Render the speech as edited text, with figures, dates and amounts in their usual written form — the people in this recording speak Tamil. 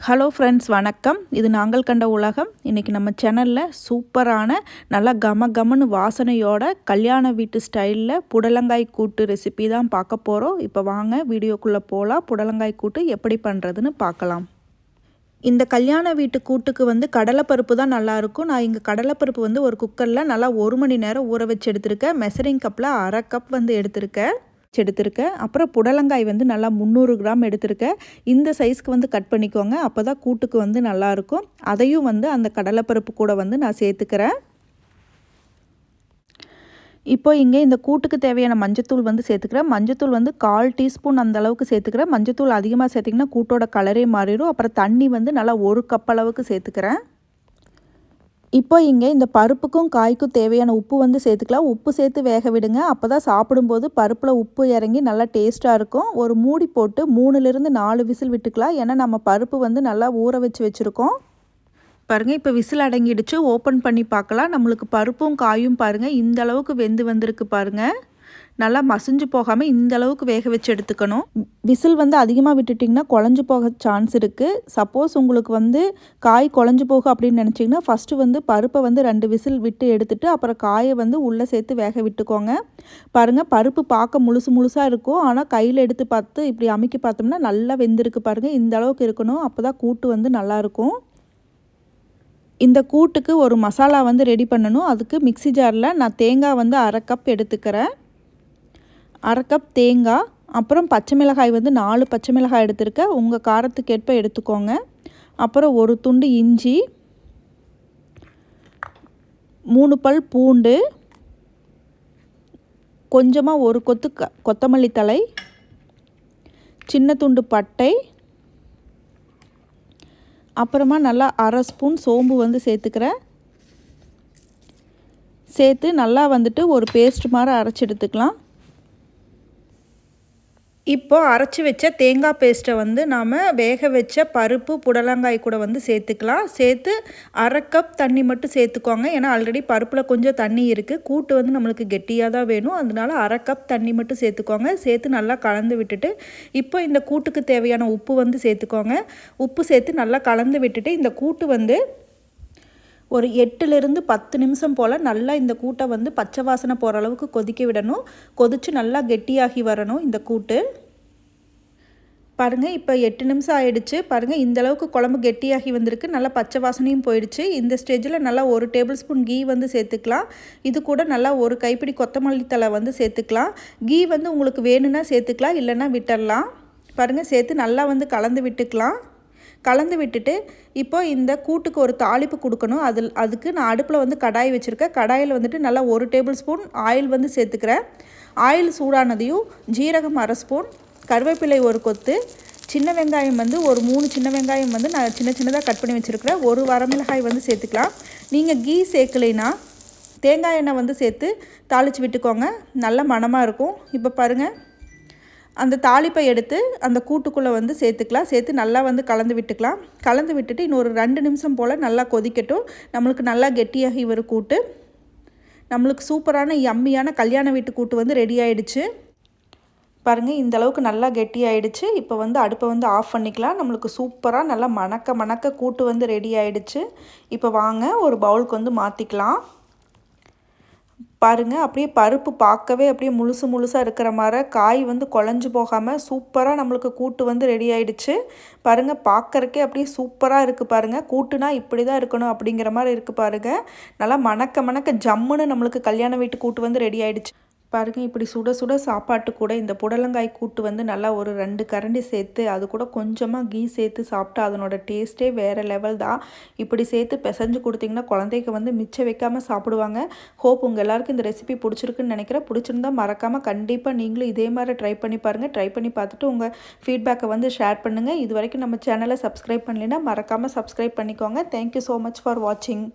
ஹலோ ஃப்ரெண்ட்ஸ், வணக்கம். இது நாங்கள் கண்ட உலகம். இன்றைக்கி நம்ம சேனலில் சூப்பரான நல்லா கமன்னு வாசனையோட கல்யாண வீட்டு ஸ்டைலில் புடலங்காய் கூட்டு ரெசிபி தான் பார்க்க போகிறோம். இப்போ வாங்க வீடியோக்குள்ளே போகலாம். புடலங்காய் கூட்டு எப்படி பண்ணுறதுன்னு பார்க்கலாம். இந்த கல்யாண வீட்டு கூட்டுக்கு கடலைப்பருப்பு தான் நல்லாயிருக்கும். நான் இங்கே கடலைப்பருப்பு ஒரு குக்கரில் நல்லா 1 மணி நேரம் ஊற வச்சு எடுத்திருக்கேன். மெஷரிங் கப்பில் 1/2 கப் எடுத்திருக்கேன். அப்புறம் புடலங்காய் நல்லா 300 கிராம் எடுத்திருக்கேன். இந்த சைஸ்க்கு கட் பண்ணிக்கோங்க. அப்போ தான் கூட்டுக்கு நல்லாயிருக்கும். அதையும் அந்த கடலைப்பருப்பு கூட நான் சேர்த்துக்கிறேன். இப்போ இங்கே இந்த கூட்டுக்கு தேவையான மஞ்சத்தூள் சேர்த்துக்கிறேன். மஞ்சத்தூள் 1/4 டீஸ்பூன் அந்த அளவுக்கு சேர்த்துக்கிறேன். மஞ்சத்தூள் அதிகமாக சேர்த்திங்கன்னா கூட்டோட கலரே மாறிடும். அப்புறம் தண்ணி நல்லா 1 கப் அளவுக்கு சேர்த்துக்கிறேன். இப்போ இங்கே இந்த பருப்புக்கும் காய்க்கும் தேவையான உப்பு சேர்த்துக்கலாம். உப்பு சேர்த்து வேக விடுங்க. அப்போ தான் சாப்பிடும்போது பருப்பில் உப்பு இறங்கி நல்லா டேஸ்ட்டாக இருக்கும். ஒரு மூடி போட்டு 3லிருந்து 4 விசில் விட்டுக்கலாம். ஏன்னா நம்ம பருப்பு நல்லா ஊற வச்சுருக்கோம். பாருங்கள், இப்போ விசில் அடங்கிடுச்சு. ஓப்பன் பண்ணி பார்க்கலாம். நம்மளுக்கு பருப்பும் காயும் பாருங்கள் இந்த அளவுக்கு வெந்து வந்திருக்கு பாருங்கள். நல்லா மசிஞ்சு போகாமல் இந்த அளவுக்கு வேக வச்சு எடுத்துக்கணும். விசில் அதிகமாக விட்டுட்டிங்கன்னா குழஞ்சி போக சான்ஸ் இருக்குது. சப்போஸ் உங்களுக்கு காய் குழஞ்சி போகும் அப்படின்னு நினச்சிங்கன்னா ஃபஸ்ட்டு பருப்பை 2 விசில் விட்டு எடுத்துகிட்டு அப்புறம் காயை உள்ளே சேர்த்து வேக விட்டுக்கோங்க. பாருங்கள், பருப்பு பார்க்க முழுசாக இருக்கும். ஆனால் கையில் எடுத்து பார்த்து இப்படி அமுக்கி பார்த்தோம்னா நல்லா வெந்திருக்கு பாருங்கள். இந்த அளவுக்கு இருக்கணும். அப்போ தான் கூட்டு நல்லாயிருக்கும். இந்த கூட்டுக்கு ஒரு மசாலா ரெடி பண்ணணும். அதுக்கு மிக்ஸி ஜாரில் நான் தேங்காய் 1/2 கப் எடுத்துக்கிறேன். 1/2 கப் தேங்காய், அப்புறம் பச்சை மிளகாய் 4 பச்சை மிளகாய் எடுத்துருக்கேன். உங்கள் காரத்துக்கேற்ப எடுத்துக்கோங்க. அப்புறம் ஒரு துண்டு இஞ்சி, 3 பல் பூண்டு, கொஞ்சமாக ஒரு கொத்து கொத்தமல்லி தழை, சின்ன துண்டு பட்டை, அப்புறமா நல்லா 1/2 ஸ்பூன் சோம்பு சேர்த்துக்கிறேன். சேர்த்து நல்லா ஒரு பேஸ்ட் மாதிரி அரைச்சி எடுத்துக்கலாம். இப்போ அரைச்சி வச்ச தேங்காய் பேஸ்ட்டை நாம் வேக வச்ச பருப்பு புடலங்காய் கூட சேர்த்துக்கலாம். சேர்த்து 1/2 கப் தண்ணி மட்டும் சேர்த்துக்கோங்க. ஏன்னா ஆல்ரெடி பருப்பில் கொஞ்சம் தண்ணி இருக்குது. கூட்டு நம்மளுக்கு கெட்டியாக தான் வேணும். அதனால 1/2 கப் தண்ணி மட்டும் சேர்த்துக்கோங்க. சேர்த்து நல்லா கலந்து விட்டுட்டு இப்போ இந்த கூட்டுக்கு தேவையான உப்பு சேர்த்துக்கோங்க. உப்பு சேர்த்து நல்லா கலந்து விட்டுட்டு இந்த கூட்டு ஒரு 8லிருந்து 10 நிமிஷம் போல் நல்லா இந்த கூட்டை பச்சை வாசனை போகிற அளவுக்கு கொதிக்க விடணும். கொதித்து நல்லா கெட்டியாகி வரணும் இந்த கூட்டு. பாருங்கள், இப்போ 8 நிமிஷம் ஆகிடுச்சு. பாருங்கள், இந்த அளவுக்கு குழம்பு கெட்டியாகி வந்திருக்கு. நல்லா பச்சை வாசனையும் போயிடுச்சு. இந்த ஸ்டேஜில் நல்லா 1 டேபிள் ஸ்பூன் கீ சேர்த்துக்கலாம். இது கூட நல்லா ஒரு கைப்பிடி கொத்தமல்லி தழை சேர்த்துக்கலாம். கீ உங்களுக்கு வேணும்னா சேர்த்துக்கலாம், இல்லைன்னா விட்டுடலாம். பாருங்கள், சேர்த்து நல்லா கலந்து விட்டுக்கலாம். கலந்து விட்டுட்டு இப்போ இந்த கூட்டுக்கு ஒரு தாளிப்பு கொடுக்கணும். அதுக்கு நான் அடுப்பில் கடாய் வச்சுருக்கேன். கடாயில் நல்லா 1 டேபிள் ஸ்பூன் ஆயில் சேர்த்துக்கிறேன். ஆயில் சூடானதையும் ஜீரகம் 1/2 ஸ்பூன், கருவேப்பிலை 1 கொத்து, சின்ன வெங்காயம் ஒரு 3 சின்ன வெங்காயம் நான் சின்னதாக கட் பண்ணி வச்சுருக்கிறேன். 1 வரமிளகாய் சேர்த்துக்கலாம். நீங்கள் கீ சேர்க்கலைன்னா தேங்காய் எண்ணெய் சேர்த்து தாளித்து விட்டுக்கோங்க. நல்ல மணமாக இருக்கும். இப்போ பாருங்கள், அந்த தாளிப்பை எடுத்து அந்த கூட்டுக்குள்ளே சேர்த்துக்கலாம். சேர்த்து நல்லா கலந்து விட்டுக்கலாம். கலந்து விட்டுட்டு இன்னொரு 2 நிமிஷம் போல் நல்லா கொதிக்கட்டும். நம்மளுக்கு நல்லா கெட்டியாகி வரும் கூட்டு. நம்மளுக்கு சூப்பரான யம்மியான கல்யாண வீட்டு கூட்டு ரெடி ஆகிடுச்சு. பாருங்கள், இந்த அளவுக்கு நல்லா கெட்டி ஆகிடுச்சு. இப்போ அடுப்பை ஆஃப் பண்ணிக்கலாம். நம்மளுக்கு சூப்பராக நல்லா மணக்க கூட்டு ரெடி ஆகிடுச்சு. இப்போ வாங்க ஒரு பவுலுக்கு மாற்றிக்கலாம். பாருங்கள், அப்படியே பருப்பு பார்க்கவே அப்படியே முழுசாக இருக்கிற மாதிரி, காய் குழஞ்சி போகாமல் சூப்பராக நம்மளுக்கு கூட்டு ரெடி ஆகிடுச்சு. பாருங்கள், பார்க்குறக்கே அப்படியே சூப்பராக இருக்குது பாருங்கள். கூட்டுனா இப்படி தான் இருக்கணும் அப்படிங்கிற மாதிரி இருக்குது பாருங்கள். நல்லா மணக்க ஜம்முன்னு நம்மளுக்கு கல்யாண வீட்டு கூட்டு ரெடி ஆகிடுச்சு. பாருங்கள், இப்படி சுட சுட சாப்பாட்டு கூட இந்த புடலங்காய் கூட்டு நல்லா ஒரு 2 கரண்டி சேர்த்து அது கூட கொஞ்சமாக கீ சேர்த்து சாப்பிட்டா அதனோட டேஸ்ட்டே வேறு லெவல் தான். இப்படி சேர்த்து பிசைஞ்சு கொடுத்திங்கன்னா குழந்தைக்கு மிச்சம் வைக்காமல் சாப்பிடுவாங்க. ஹோப் உங்கள் எல்லாருக்கும் இந்த ரெசிபி பிடிச்சிருக்குன்னு நினைக்கிறேன். பிடிச்சிருந்தா மறக்காமல் கண்டிப்பாக நீங்களும் இதே மாதிரி ட்ரை பண்ணி பாருங்கள். ட்ரை பண்ணி பார்த்துட்டு உங்கள் ஃபீட்பேக்கை ஷேர் பண்ணுங்கள். இது வரைக்கும் நம்ம சேனலை சப்ஸ்கிரைப் பண்ணலைன்னா மறக்காமல் சப்ஸ்கிரைப் பண்ணிக்கோங்க. தேங்க்யூ ஸோ மச் ஃபார் வாட்சிங்.